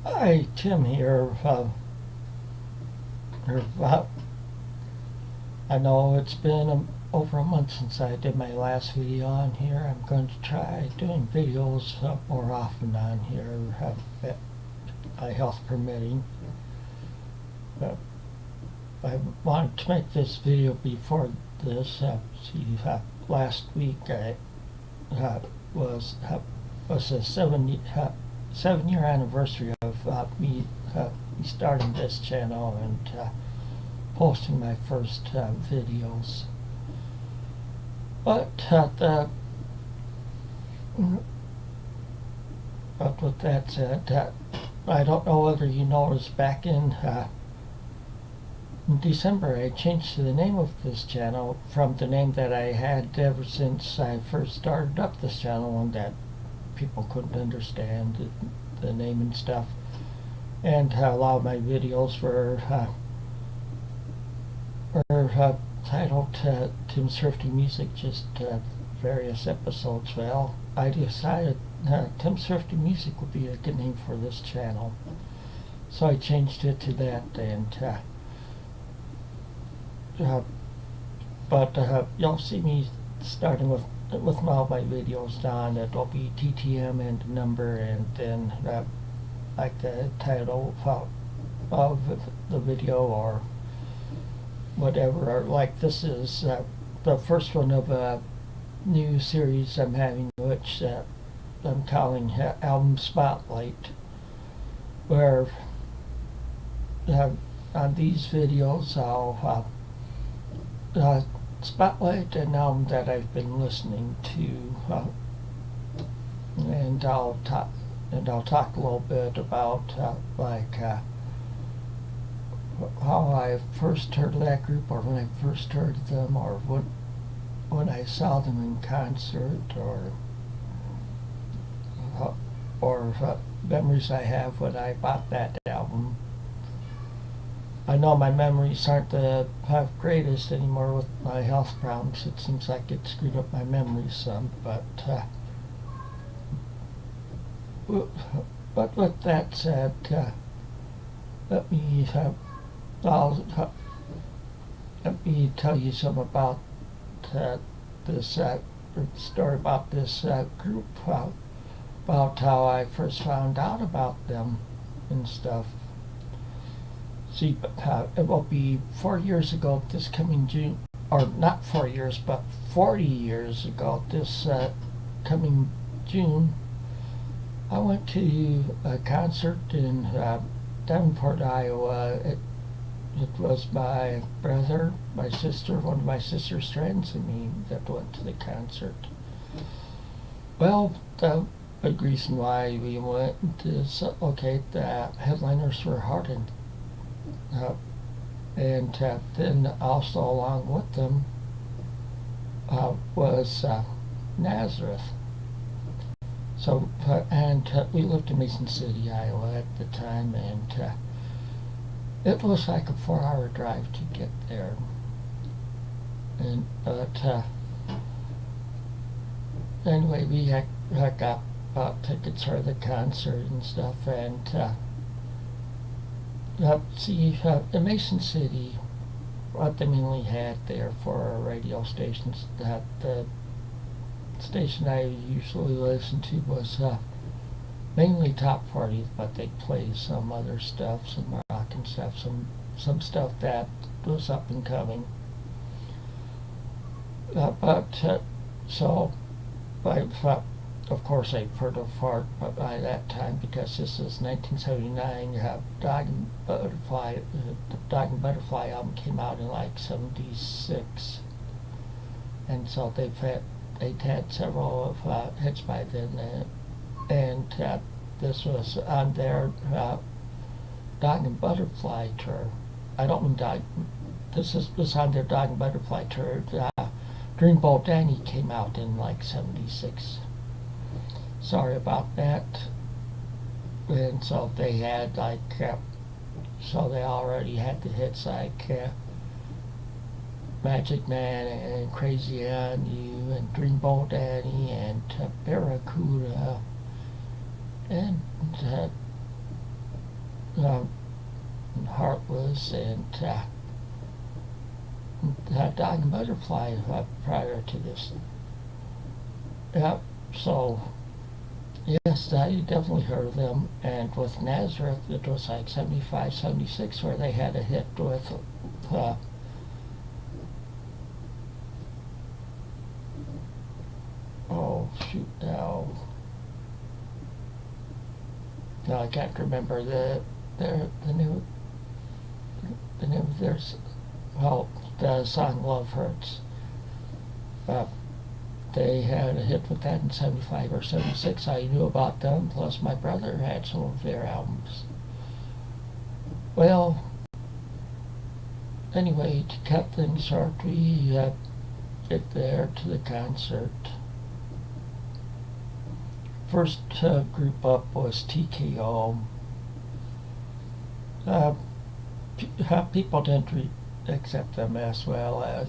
Hi, Tim here. I know it's been over a month since I did my last video on here. I'm going to try doing videos more often on here, my health permitting. Uh, I wanted to make this video before this. Last week I was a 7-year anniversary of me starting this channel and posting my first videos. But with that said, I don't know whether you noticed back in December I changed the name of this channel from the name that I had ever since I first started up this channel, and that people couldn't understand the name and stuff. And a lot of my videos were titled Tim's Thrifty Music, just various episodes. Well, I decided Tim's Thrifty Music would be a good name for this channel, so I changed it to that. And but you'll see me starting with all my videos on. It'll be TTM and a number, and then like the title of the video or whatever. Or like this is the first one of a new series I'm having, which I'm calling Album Spotlight, where on these videos I'll spotlight an album that I've been listening to, and I'll talk a little bit about how I first heard of that group, or when I first heard them, or when I saw them in concert, or memories I have when I bought that album. I know my memories aren't the greatest anymore with my health problems. It seems like it screwed up my memories some, but with that said, let me tell you some about this story about this group, about how I first found out about them and stuff. See, it will be 4 years ago this coming June, or not 4 years, but 40 years ago this coming June. I went to a concert in Davenport, Iowa. It was my brother, my sister, one of my sister's friends, and me that went to the concert. Well, the big reason why we went is, okay, the headliners were Hardin. And then also along with them was Nazareth. So, and we lived in Mason City, Iowa at the time, and it was like a 4-hour drive to get there. And anyway, we got tickets for the concert and stuff, and in Mason City, what they mainly had there for radio stations, that the station I usually listened to was mainly top 40, but they played some other stuff, some rock and stuff, some stuff that was up and coming. So of course I've heard of Fart by that time, because this is 1979. You have Dog and Butterfly. The Dog and Butterfly album came out in like 76, and so they'd had several of hits by then, and this was on their Dog and Butterfly tour. I don't mean Dog. This was on their Dog and Butterfly tour. Dreamboat Danny came out in like 76. Sorry about that. And so they had like, so they already had the hits like Magic Man and Crazy on You and Dreamboat Danny and Barracuda and uh, Heartless, and Dying Butterfly prior to this. Yep, so yes, I definitely heard of them. And with Nazareth, it was like 75, 76 where they had a hit with uh, oh shoot now. No, I can't remember the name of their well, the song Love Hurts. Uh, they had a hit with that in 75 or 76. I knew about them, plus my brother had some of their albums. Well, anyway, to cut things short, we get there to the concert. First group up was TKO. People didn't accept them as well as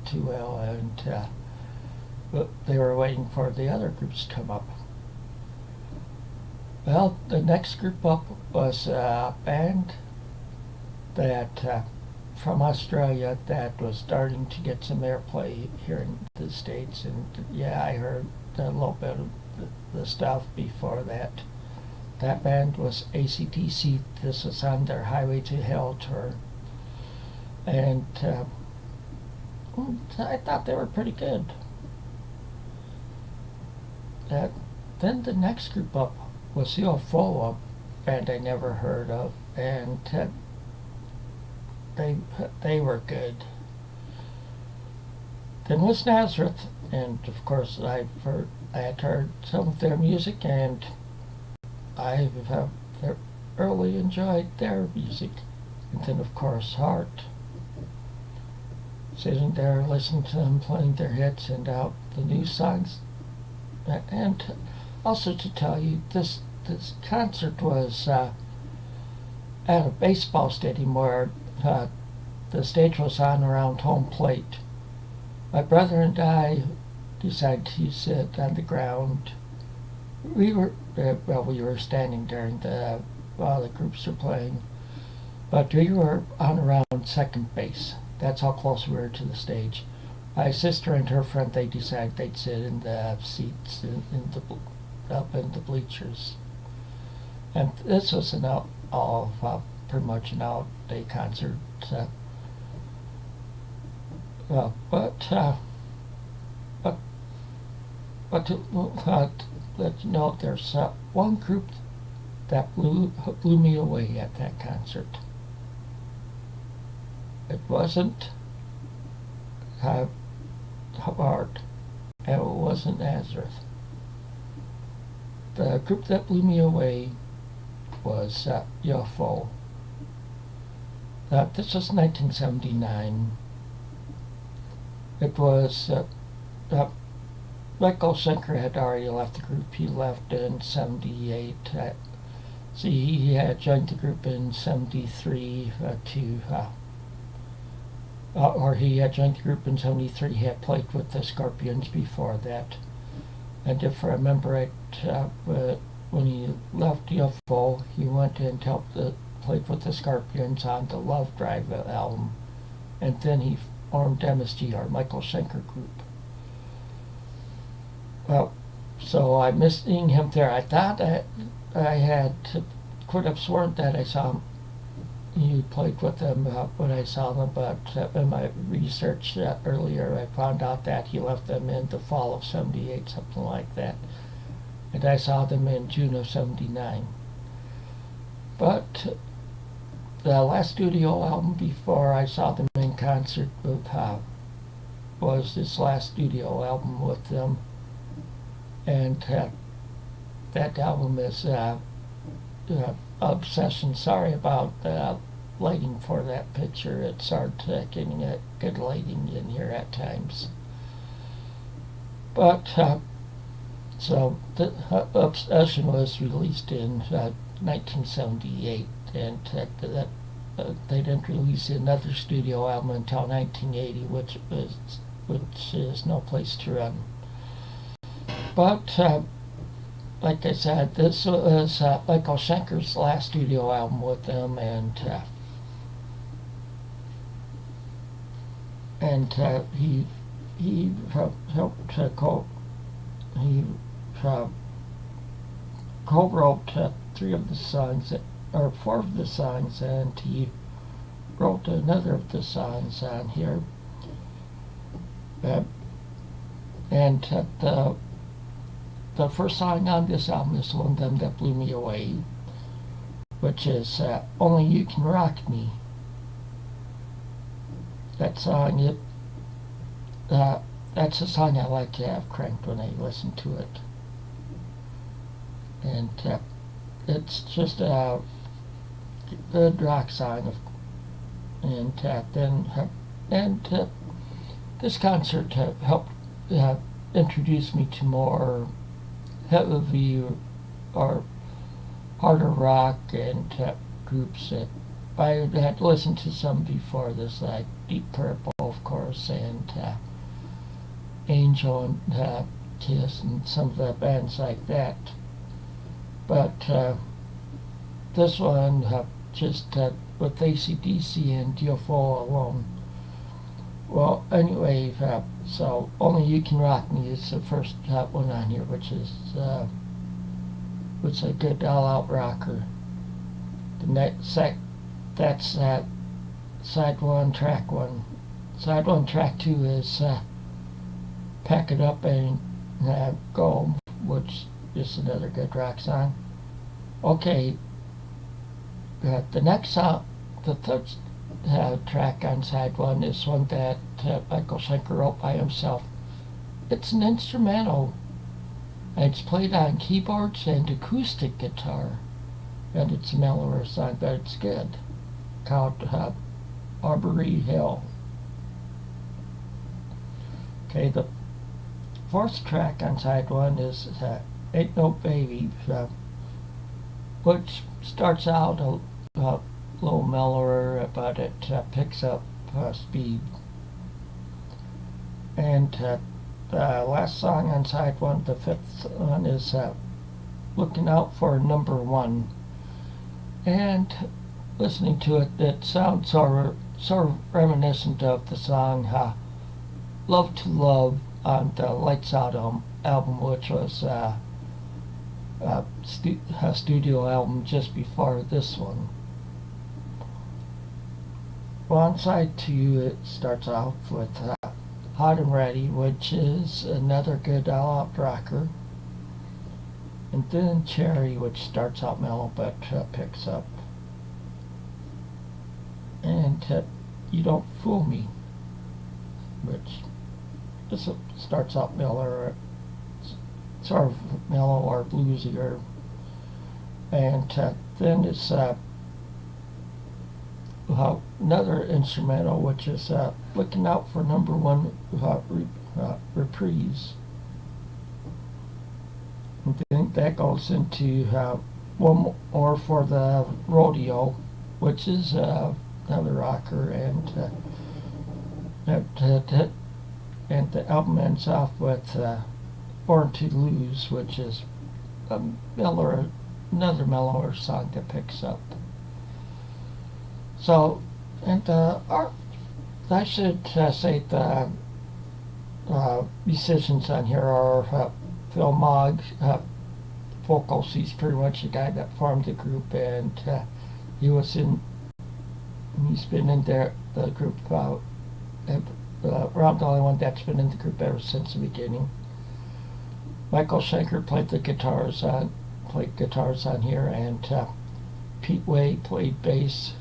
too well, and but they were waiting for the other groups to come up. Well, the next group up was a band that from Australia that was starting to get some airplay here in the States, and yeah, I heard a little bit of the stuff before that. That band was AC/DC. This was on their Highway to Hell tour, and I thought they were pretty good. Then the next group up was UFO, a band I never heard of, and they were good. Then was Nazareth, and of course I had heard some of their music, and I have thoroughly enjoyed their music. And then of course Heart. Sitting there listening to them playing their hits and out the new songs. And also to tell you, this concert was at a baseball stadium where the stage was on around home plate. My brother and I decided to sit on the ground. We were standing during while the groups were playing, but we were on around second base. That's how close we were to the stage. My sister and her friend, they decided they'd sit in the seats up in the bleachers. And this was pretty much an all-day concert. But to let you know, there's one group that blew me away at that concert. It wasn't Hubbard, and it wasn't Nazareth. The group that blew me away was UFO. This was 1979. It was Michael Schenker had already left the group. He left in 78. He had joined the group in 73 or he had joined the group in 73. He had played with the Scorpions before that. And if I remember right, when he left UFO, he went and played with the Scorpions on the Love Drive album. And then he formed MSG, or Michael Schenker Group. Well, so I missed seeing him there. I thought could have sworn that I saw him. You played with them when I saw them, but in my research earlier, I found out that he left them in the fall of 78, something like that. And I saw them in June of 79. But the last studio album before I saw them in concert was this last studio album with them. And that album is Obsession. Sorry about the lighting for that picture. It's hard getting good lighting in here at times. But so the Obsession was released in 1978, and they didn't release another studio album until 1980, which is No Place to Run. But like I said, this was Michael Schenker's last studio album with them, and he helped he uh, co-wrote three of the songs, or four of the songs, and he wrote another of the songs on here. Uh, and the first song on this album is one of them that blew me away, which is Only You Can Rock Me. That song, that's a song I like to have cranked when I listen to it. And it's just a good rock song. And this concert helped introduce me to more heavy or harder rock and groups that I had listened to some before this, like Deep Purple, of course, and Angel and Kiss and some of the bands like that. But this one just with AC/DC and UFO alone. Well, anyway, so Only You Can Rock Me is the first one on here, which is a good all-out rocker. The next that's side one, track one. Side one, track two is Pack It Up and Go, which is another good rock song. Okay, the next song, the third track on side one is one that Michael Schenker wrote by himself. It's an instrumental, and it's played on keyboards and acoustic guitar, and it's a mellower song, but it's good, called Aubrey Hill. Okay, the fourth track on side one is Ain't No Baby, which starts out a little mellower, but it picks up speed. And the last song on side one, the fifth one, is Looking Out for Number One. And listening to it, it sounds sort of reminiscent of the song Love to Love on the Lights Out album, which was a studio album just before this one. Well, on side two, it starts off with Hot and Ready, which is another good all-out rocker. And then Cherry, which starts out mellow but picks up. And You Don't Fool Me, which this starts out mellow, sort of mellow or bluesier. And then it's another instrumental, which is Looking Out for Number One, Reprise. And then that goes into one more for the Rodeo, which is another rocker, and the album ends off with Born to Lose, which is another mellower song that picks up. So, and I should say the musicians on here are Phil Mogg, vocals. He's pretty much the guy that formed the group, and he's been in the group around the only one that's been in the group ever since the beginning. Michael Schenker played guitars on here, and Pete Way played bass.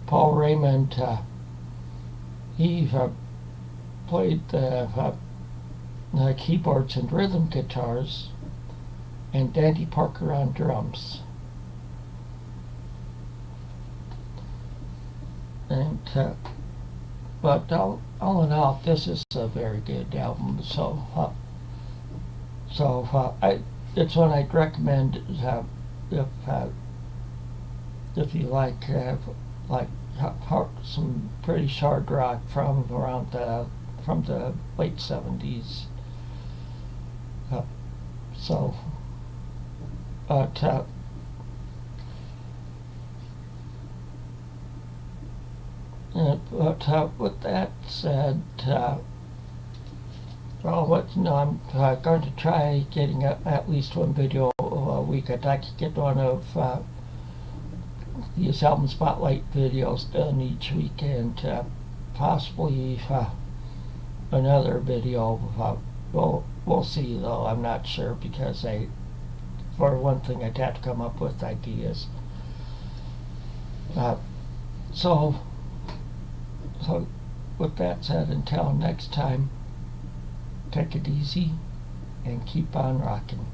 Paul Raymond, he played keyboards and rhythm guitars, and Dandy Parker on drums. And but all in all, this is a very good album. It's one I'd recommend if you like some pretty hard rock from the late 70s. So But with that said, I'm going to try getting at least one video a week. I'd like to get one of these album spotlight videos done each week, and possibly another video. We'll see though. I'm not sure, because for one thing, I'd have to come up with ideas. So with that said, until next time, take it easy and keep on rocking.